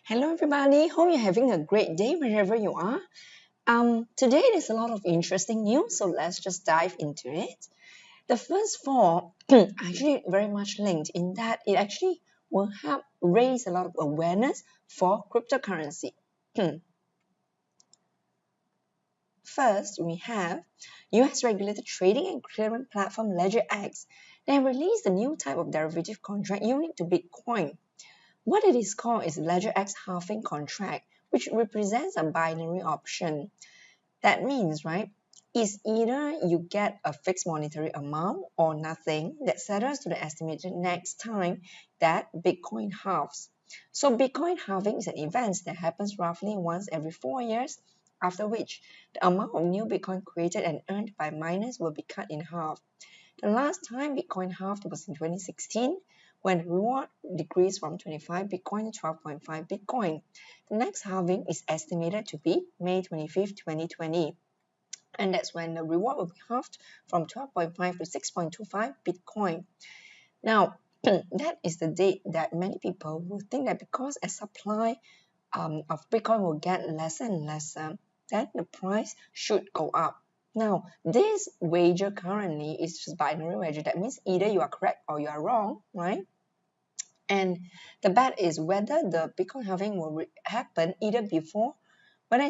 Hello everybody, hope you're having a great day wherever you are. Today there's a lot of interesting news, so let's just dive into it. The first four are actually very much linked in that it actually will help raise a lot of awareness for cryptocurrency. First, we have US regulated trading and clearing platform LedgerX. They released a new type of derivative contract unique to Bitcoin. What it is called is LedgerX halving contract, which represents a binary option. That means, right, is either you get a fixed monetary amount or nothing that settles to the estimated next time that Bitcoin halves. So Bitcoin halving is an event that happens roughly once every 4 years, after which the amount of new Bitcoin created and earned by miners will be cut in half. The last time Bitcoin halved was in 2016, when the reward decreased from 25 Bitcoin to 12.5 Bitcoin. The next halving is estimated to be May 25th, 2020. And that's when the reward will be halved from 12.5 to 6.25 Bitcoin. Now, that is the date that many people will think that because a supply of Bitcoin will get lesser and lesser, then the price should go up. Now, this wager currently is just binary wager. That means either you are correct or you are wrong, right? And the bet is whether the Bitcoin halving will happen either before, whether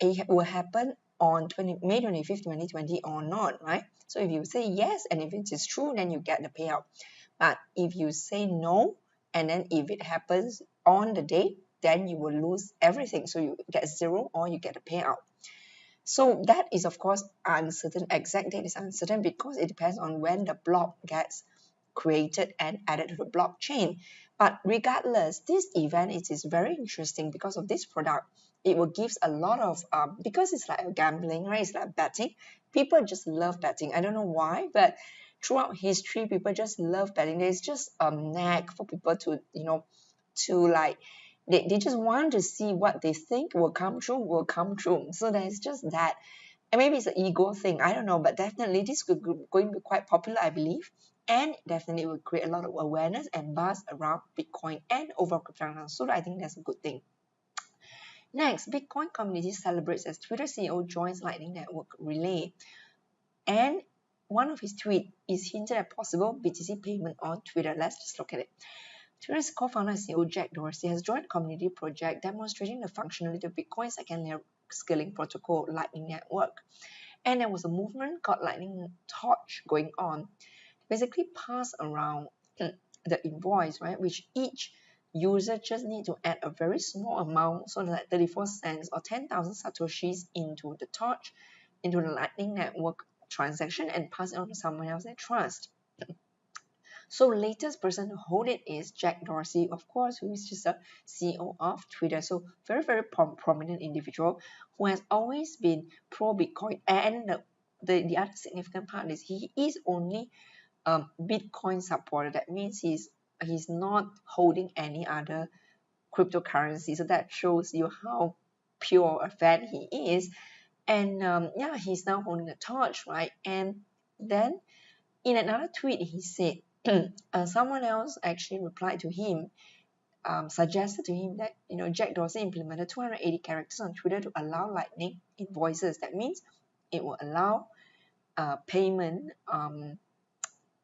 it will happen on May 25th, 2020 or not, right? So if you say yes, and if it is true, then you get the payout. But if you say no, and then if it happens on the date, then you will lose everything. So you get zero or you get a payout. So that is of course uncertain. Exact date is uncertain because it depends on when the block gets created and added to the blockchain. But regardless, this event it is very interesting because of this product. It will give a lot of because it's like gambling, right? It's like betting. People just love betting. I don't know why, but throughout history, people just love betting. There's just a knack for people to to like they just want to see what they think will come true. So there's just that. And maybe it's an ego thing, I don't know, but definitely this could going to be quite popular, I believe, and definitely will create a lot of awareness and buzz around Bitcoin and overall cryptocurrency. So I think that's a good thing. Next, Bitcoin community celebrates as Twitter CEO joins Lightning Network relay, and one of his tweets is hinted at possible BTC payment on Twitter. Let's just look at it. Twitter's co-founder and CEO Jack Dorsey has joined a community project demonstrating the functionality of Bitcoin's second-layer scaling protocol, Lightning Network. And there was a movement called Lightning Torch going on. Basically, pass around the invoice, right? Which each user just need to add a very small amount, so like 34 cents or 10,000 satoshis into the torch, into the Lightning Network transaction, and pass it on to someone else they trust. So latest person to hold it is Jack Dorsey, of course, who is just a CEO of Twitter. So very prominent individual who has always been pro Bitcoin. And the other significant part is he is only Bitcoin supporter. That means he's not holding any other cryptocurrency. So that shows you how pure a fan he is. And yeah, he's now holding a torch, right? And then in another tweet, he said, someone else actually replied to him, suggested to him that Jack Dorsey implemented 280 characters on Twitter to allow Lightning invoices. That means it will allow payment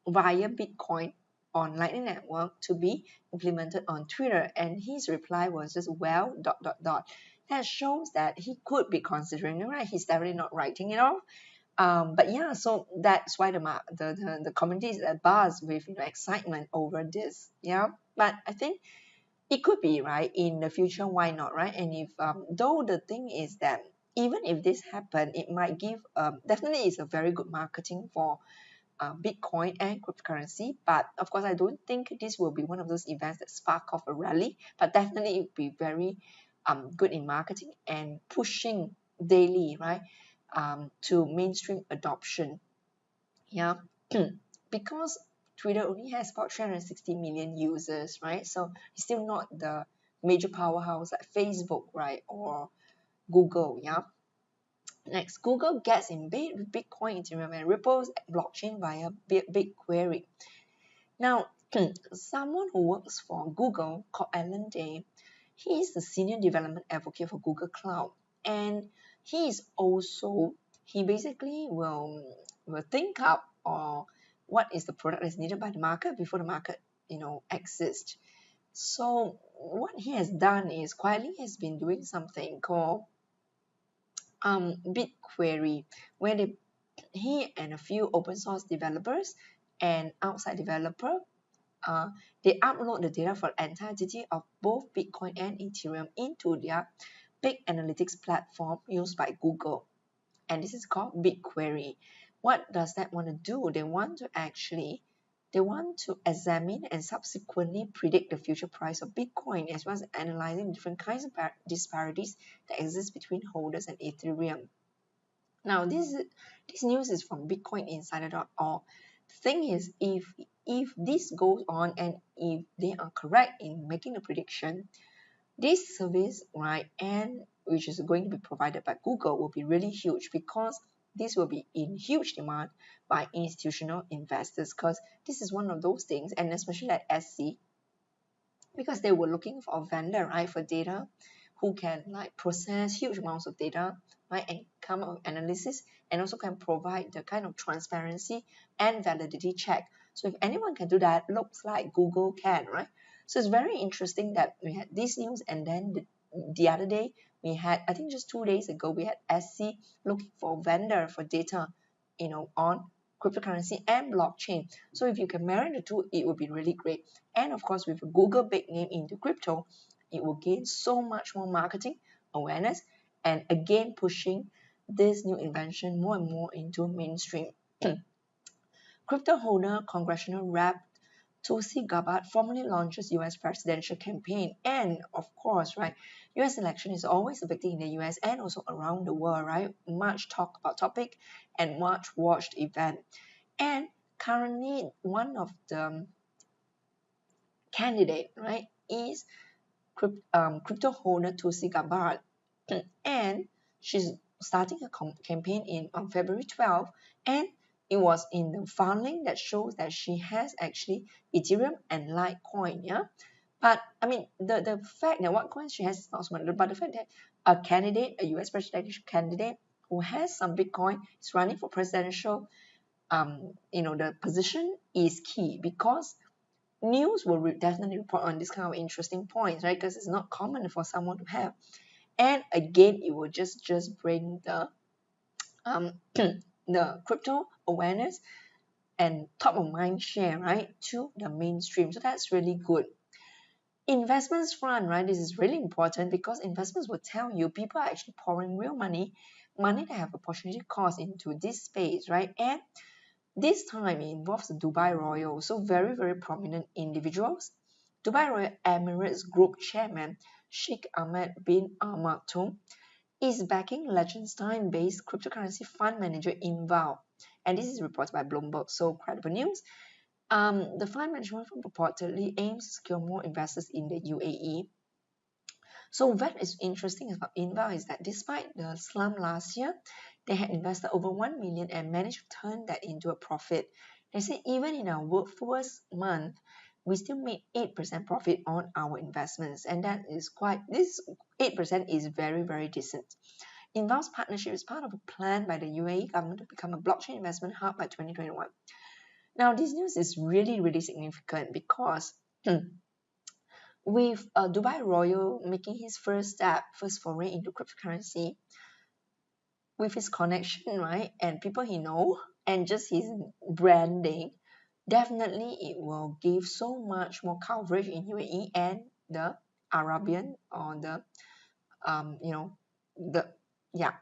via Bitcoin on Lightning Network to be implemented on Twitter. And his reply was just well ... That shows that he could be considering it, right? He's definitely not writing it off. But yeah, so that's why the community is buzz with excitement over this. Yeah, but I think it could be right in the future. Why not, right? And if though the thing is that even if this happen, it might give definitely is a very good marketing for Bitcoin and cryptocurrency. But of course, I don't think this will be one of those events that spark off a rally. But definitely, it will be very good in marketing and pushing daily, right? To mainstream adoption. Yeah, because Twitter only has about 360 million users, right? So it's still not the major powerhouse like Facebook, right? Or Google, yeah. Next, Google gets in bed with Bitcoin, Ethereum, and Ripple's blockchain via BigQuery. Now, someone who works for Google called Alan Day, he is the senior development advocate for Google Cloud, and he basically will think up or what is the product that's needed by the market before the market exists. So what he has done is quietly has been doing something called BigQuery, where he and a few open source developers and outside developer they upload the data for entity of both Bitcoin and Ethereum into their big analytics platform used by Google. And this is called BigQuery. What does that want to do? They want to examine and subsequently predict the future price of Bitcoin, as well as analyzing different kinds of disparities that exist between holders and Ethereum. Now, this news is from bitcoininsider.org. The thing is, if this goes on and if they are correct in making the prediction, this service, right, and which is going to be provided by Google, will be really huge, because this will be in huge demand by institutional investors, because this is one of those things, and especially at SC, because they were looking for a vendor, right, for data, who can like process huge amounts of data, right, and come up with analysis, and also can provide the kind of transparency and validity check. So if anyone can do that, looks like Google can, right? So it's very interesting that we had this news, and then the other day we had, I think just 2 days ago, we had SC looking for a vendor for data, on cryptocurrency and blockchain. So if you can marry the two, it would be really great. And of course, with a Google big name into crypto, it will gain so much more marketing awareness, and again pushing this new invention more and more into mainstream. Crypto holder congressional rep Tulsi Gabbard formally launches US presidential campaign. And of course, right, US election is always a big thing in the US and also around the world, right? Much talk about topic and much watched event. And currently one of the candidate, right, is crypto holder Tulsi Gabbard. And she's starting a campaign on February 12th, and it was in the filing that shows that she has actually Ethereum and Litecoin, yeah. But I mean, the fact that what coins she has is not so much, but the fact that a US presidential candidate who has some Bitcoin is running for presidential, the position is key, because news will definitely report on this kind of interesting points, right? Because it's not common for someone to have. And again, it will just bring the the crypto awareness and top of mind share, right, to the mainstream. So that's really good. Investments front, right, this is really important, because investments will tell you people are actually pouring real money that have opportunity cost into this space, right? And this time it involves the Dubai Royal, so very, very prominent individuals. Dubai Royal Emirates Group Chairman Sheikh Ahmed bin Al Maktoum is backing Liechtenstein-based cryptocurrency fund manager Inval, and this is reported by Bloomberg, so credible news. The fund management firm reportedly aims to secure more investors in the UAE. So what is interesting about Inval is that despite the slump last year, they had invested over 1 million and managed to turn that into a profit. They say even in our worst month, we still made 8% profit on our investments, and this 8% is very, very decent. Inval's partnership is part of a plan by the UAE government to become a blockchain investment hub by 2021. Now, this news is really, really significant, because with Dubai Royal making his first foray into cryptocurrency, with his connection, right, and people he know, and just his branding, definitely it will give so much more coverage in UAE and the Arabian, or the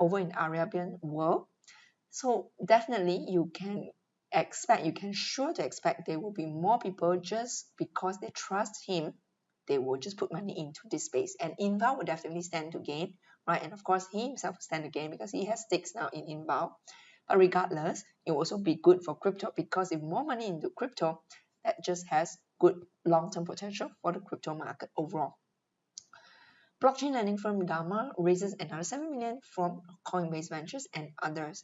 over in the Arabian world. So definitely you can sure to expect there will be more people, just because they trust him, they will just put money into this space, and Inval will definitely stand to gain, right? And of course he himself will stand to gain, because he has stakes now in Inval. But regardless, it will also be good for crypto, because if more money into crypto, that just has good long-term potential for the crypto market overall. Blockchain lending firm Dharma raises another 7 million from Coinbase Ventures and others.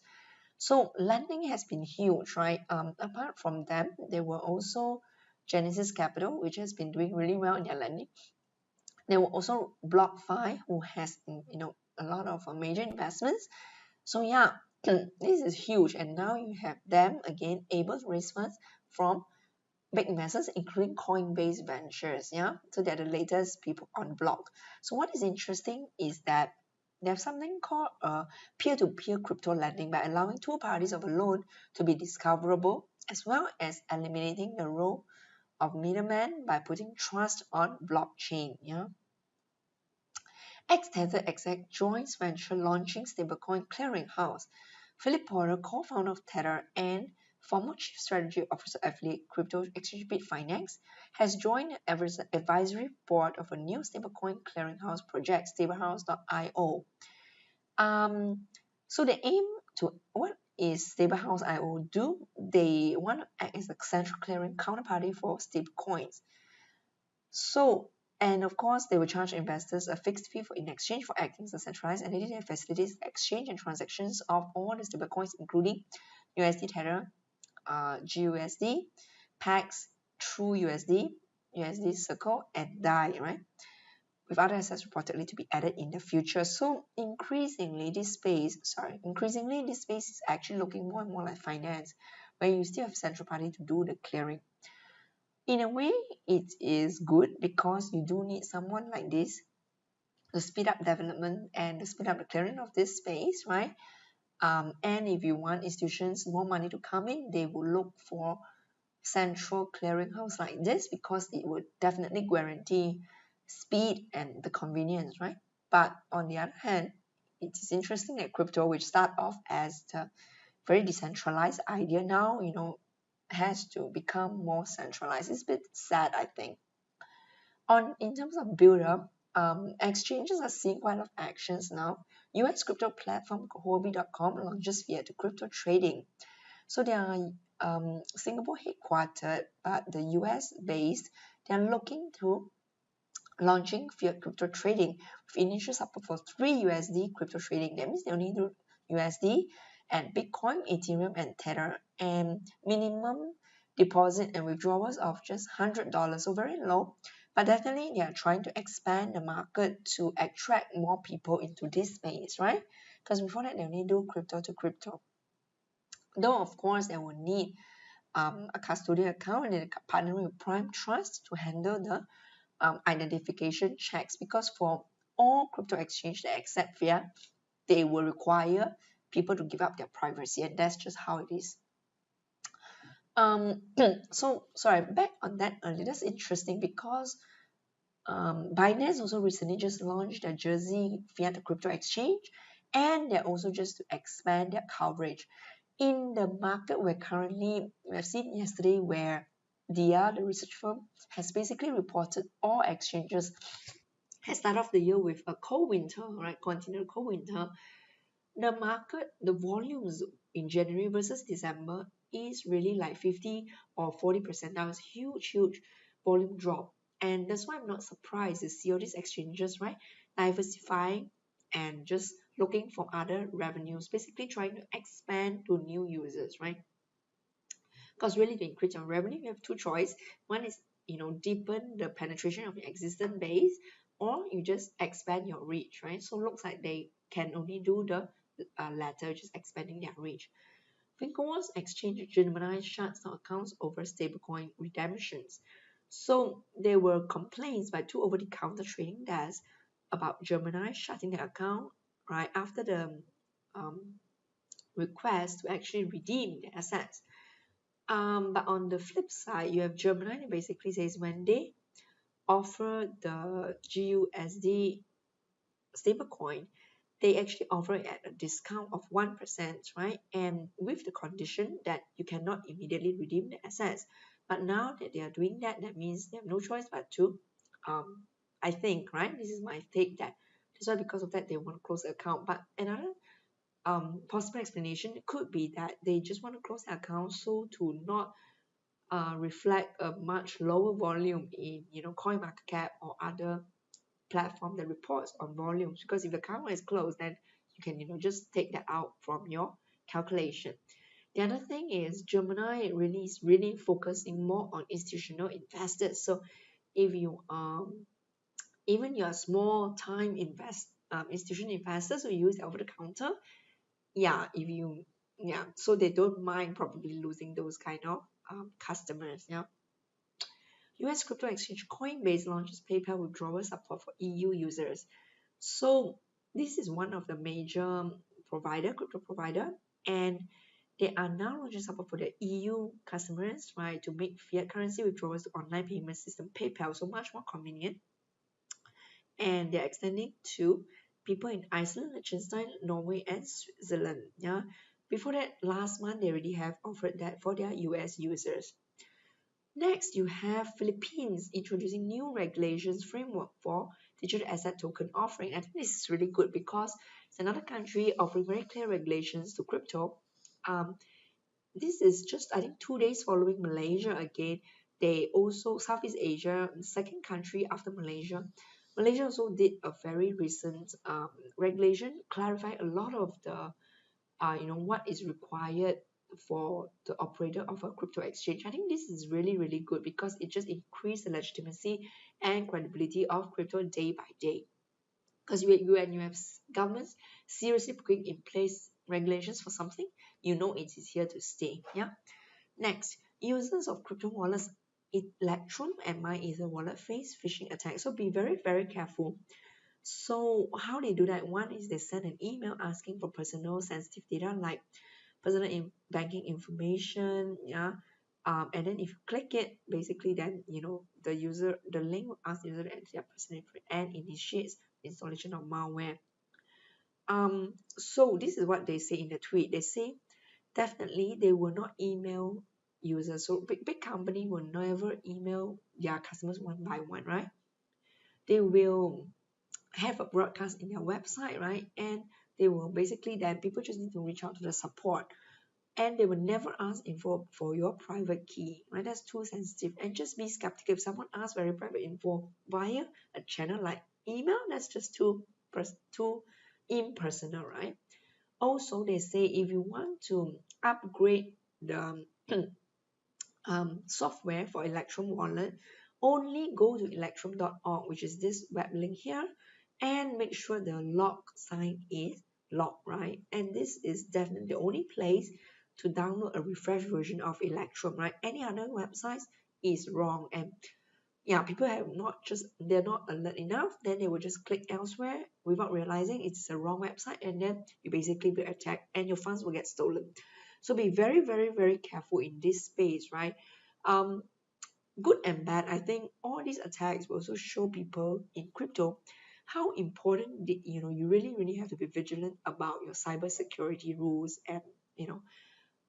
So lending has been huge, right? Apart from them, there were also Genesis Capital, which has been doing really well in their lending. There were also BlockFi, who has a lot of major investments. So yeah, this is huge, and now you have them again able to raise funds from big investors, including Coinbase Ventures. Yeah, so they're the latest people on block. So what is interesting is that they have something called peer-to-peer crypto lending by allowing two parties of a loan to be discoverable, as well as eliminating the role of middleman by putting trust on blockchain. Yeah. Ex-Tether exec joins venture launching stablecoin clearinghouse. Philip Porter, co-founder of Tether and former chief strategy officer affiliate crypto exchange Bitfinex, has joined the advisory board of a new stablecoin clearinghouse project, stablehouse.io. So they aim to, what is stablehouse.io do? They want to act as a central clearing counterparty for stablecoins. So, and of course, they will charge investors a fixed fee in exchange for acting as a centralized entity that facilitates exchange and transactions of all the stablecoins, including USD Tether, GUSD, PAX, True USD, USD Circle, and DAI, right? With other assets reportedly to be added in the future. So increasingly, this space is actually looking more and more like finance, where you still have central party to do the clearing. In a way, it is good because you do need someone like this to speed up development and to speed up the clearing of this space, right? And if you want institutions more money to come in, they will look for central clearinghouse like this because it would definitely guarantee speed and the convenience, right? But on the other hand, it is interesting that crypto, which start off as the very decentralized idea, now has to become more centralized. It's a bit sad, I think. In terms of build up, exchanges are seeing quite a lot of actions now. US crypto platform Huobi.com launches via to crypto trading. So they are Singapore headquartered, but the US based. They are looking to launching fiat crypto trading with initial support for 3 USD crypto trading. That means they only do USD and Bitcoin, Ethereum, and Tether, and minimum deposit and withdrawals of just $100, so very low. But definitely they are trying to expand the market to attract more people into this space, right? Because before that they only do crypto to crypto. Though of course they will need a custodian account and then partner with Prime Trust to handle the identification checks, because for all crypto exchange that accept fiat, they will require people to give up their privacy, and that's just how it is. So sorry, back on that earlier, that's interesting because Binance also recently just launched their Jersey fiat crypto exchange, and they're also just to expand their coverage in the market where currently we have seen yesterday where the research firm, has basically reported all exchanges has started off the year with a cold winter, right? Continued cold winter. The market, the volumes in January versus December is really like 50 or 40% down. It's huge volume drop. And that's why I'm not surprised to see all these exchanges, right? Diversifying and just looking for other revenues, basically trying to expand to new users, right? Because really to increase your revenue, you have two choices. One is, deepen the penetration of your existing base, or you just expand your reach, right? So looks like they can only do the latter, which is expanding their reach. Finco's exchange Gemini shuts down accounts over stablecoin redemptions. So there were complaints by two over-the-counter trading desks about Gemini shutting their account right after the request to actually redeem the assets. But on the flip side, you have Gemini that basically says when they offer the GUSD stablecoin, they actually offer it at a discount of 1%, right? And with the condition that you cannot immediately redeem the assets. But now that they are doing that, that means they have no choice but to, I think, right? This is my take, that that's why because of that they want to close the account. But another possible explanation could be that they just want to close the account so to not reflect a much lower volume in CoinMarketCap or other platform that reports on volumes, because if the account is closed, then you can just take that out from your calculation. The other thing is Gemini really is really focusing more on institutional investors. So if you even your small time institution investors who use over the counter, yeah, if you, yeah, so they don't mind probably losing those kind of customers. Yeah. US crypto exchange Coinbase launches PayPal withdrawal support for EU users. So this is one of the major crypto provider, and they are now launching support for the EU customers, right, to make fiat currency withdrawals to online payment system PayPal, so much more convenient. And they're extending to people in Iceland, Liechtenstein, Norway, and Switzerland. Yeah. Before that, last month they already have offered that for their US users. Next, you have Philippines introducing new regulations framework for digital asset token offering. I think this is really good because it's another country offering very clear regulations to crypto. Um, this is just, I think, 2 days following Malaysia again. They also, Southeast Asia, second country after Malaysia. Malaysia also did a very recent regulation, clarify a lot of the, what is required for the operator of a crypto exchange. I think this is really, really good because it just increased the legitimacy and credibility of crypto day by day. Because when you have governments seriously putting in place regulations for something, you know it is here to stay. Yeah. Next, users of crypto wallets Electrum and my Etherwallet face phishing attacks. So be very, very careful. So how they do that? One is they send an email asking for personal sensitive data like personal banking information, yeah. And then if you click it, basically then the link will ask the user to enter their personal info and initiates installation of malware. So this is what they say in the tweet. They say definitely they will not email users. So big company will never email their customers one by one, right? They will have a broadcast in their website, right? And they will basically then people just need to reach out to the support, and they will never ask info for your private key, right? That's too sensitive. And just be skeptical if someone asks very private info via a channel like email. That's just too impersonal, right? Also, they say if you want to upgrade the software for Electrum wallet, only go to electrum.org, which is this web link here, and make sure the log sign is locked, right? And this is definitely the only place to download a refreshed version of Electrum, right? Any other websites is wrong, and yeah, people have not just they're not alert enough, then they will just click elsewhere without realizing it's a wrong website, and then you basically be attacked and your funds will get stolen. So be very, very, very careful in this space, right? um Good and bad, I think all these attacks will also show people in crypto how important you really, really have to be vigilant about your cyber security rules. And you know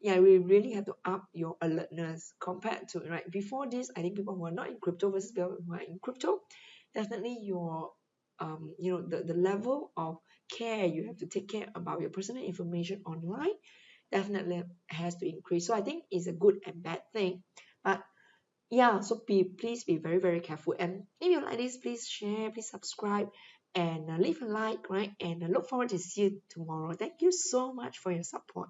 yeah, we really have to up your alertness compared to, right, before this. I think people who are not in crypto versus people who are in crypto, definitely your the level of care you have to take care about your personal information online definitely has to increase. So I think it's a good and bad thing. But yeah, so please be very, very careful. And if you like this, please share, please subscribe, and leave a like, right? And I look forward to see you tomorrow. Thank you so much for your support.